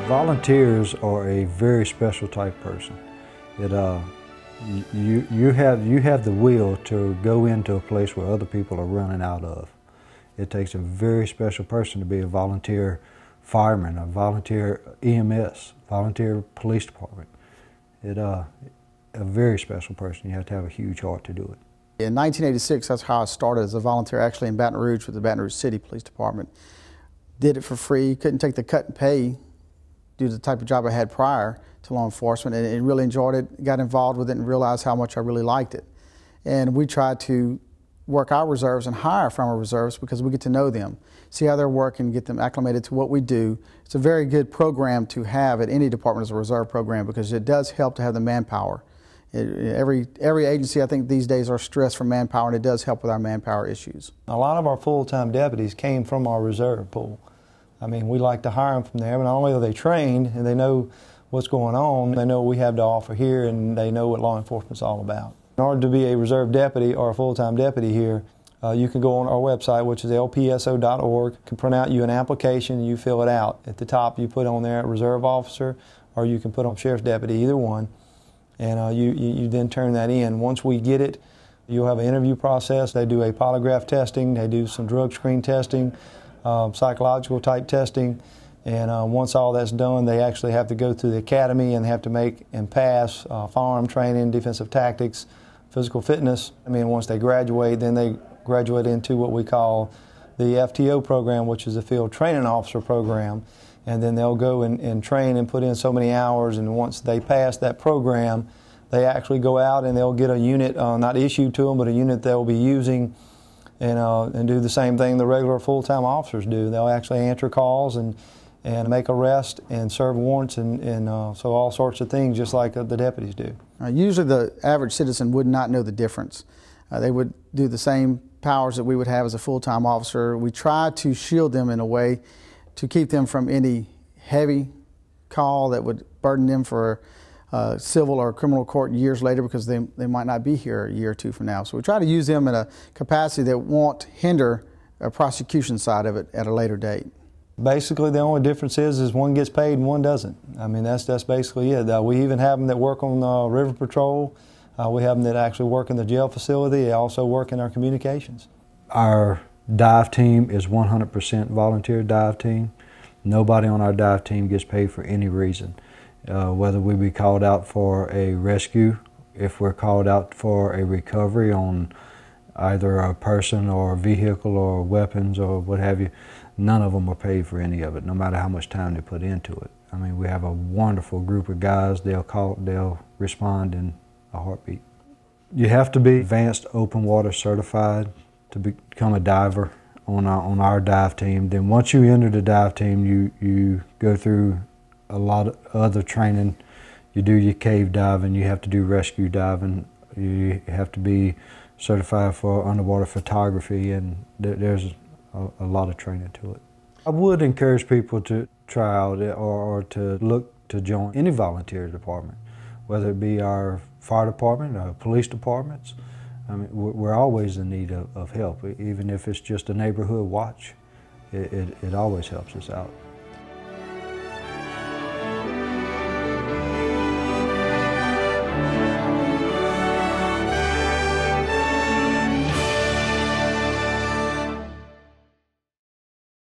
Volunteers are a very special type person. You have the will to go into a place where other people are running out of. It takes a very special person to be a volunteer fireman, a volunteer EMS, volunteer police department. A very special person. You have to have a huge heart to do it. In 1986, that's how I started as a volunteer, actually in Baton Rouge with the Baton Rouge City Police Department. Did it for free, couldn't take the cut and pay due to the type of job I had prior to law enforcement, and really enjoyed it, got involved with it, and realized how much I really liked it. And we tried to work our reserves and hire from our reserves because we get to know them, see how they're working, get them acclimated to what we do. It's a very good program to have at any department as a reserve program because it does help to have the manpower. Every agency, I think, these days are stressed for manpower, and it does help with our manpower issues. A lot of our full-time deputies came from our reserve pool. I mean, we like to hire them from there, but not only are they trained and they know what's going on, they know what we have to offer here, and they know what law enforcement's all about. In order to be a reserve deputy or a full-time deputy here, you can go on our website, which is lpso.org, can print out you an application and you fill it out. At the top you put on there reserve officer, or you can put on sheriff's deputy, either one, and you then turn that in. Once we get it, you'll have an interview process. They do a polygraph testing, they do some drug screen testing, psychological type testing, and once all that's done, they actually have to go through the academy and have to make and pass firearm training, defensive tactics, physical fitness. I mean, once they graduate, then they graduate into what we call the FTO program, which is the Field Training Officer program, and then they'll go and train and put in so many hours, and once they pass that program, they actually go out and they'll get a unit, not issued to them, but a unit they'll be using and do the same thing the regular full-time officers do. They'll actually answer calls and make arrests and serve warrants and so all sorts of things just like the deputies do. Usually the average citizen would not know the difference. They would do the same powers that we would have as a full-time officer. We try to shield them in a way to keep them from any heavy call that would burden them for civil or criminal court years later because they might not be here a year or two from now. So we try to use them in a capacity that won't hinder a prosecution side of it at a later date. Basically, the only difference is one gets paid and one doesn't. I mean, that's basically it. We even have them that work on River Patrol. We have them that actually work in the jail facility. They also work in our communications. Our dive team is 100% volunteer dive team. Nobody on our dive team gets paid for any reason. Whether we be called out for a rescue, if we're called out for a recovery on either a person or a vehicle or weapons or what have you, none of them are paid for any of it, no matter how much time they put into it. I mean, we have a wonderful group of guys. They'll respond in a heartbeat. You have to be advanced open water certified to become a diver on our dive team. Then once you enter the dive team, you go through a lot of other training. You do your cave diving, you have to do rescue diving, you have to be certified for underwater photography, and there's a lot of training to it. I would encourage people to try out or to look to join any volunteer department, whether it be our fire department or police departments. I mean, we're always in need of help, even if it's just a neighborhood watch. It always helps us out.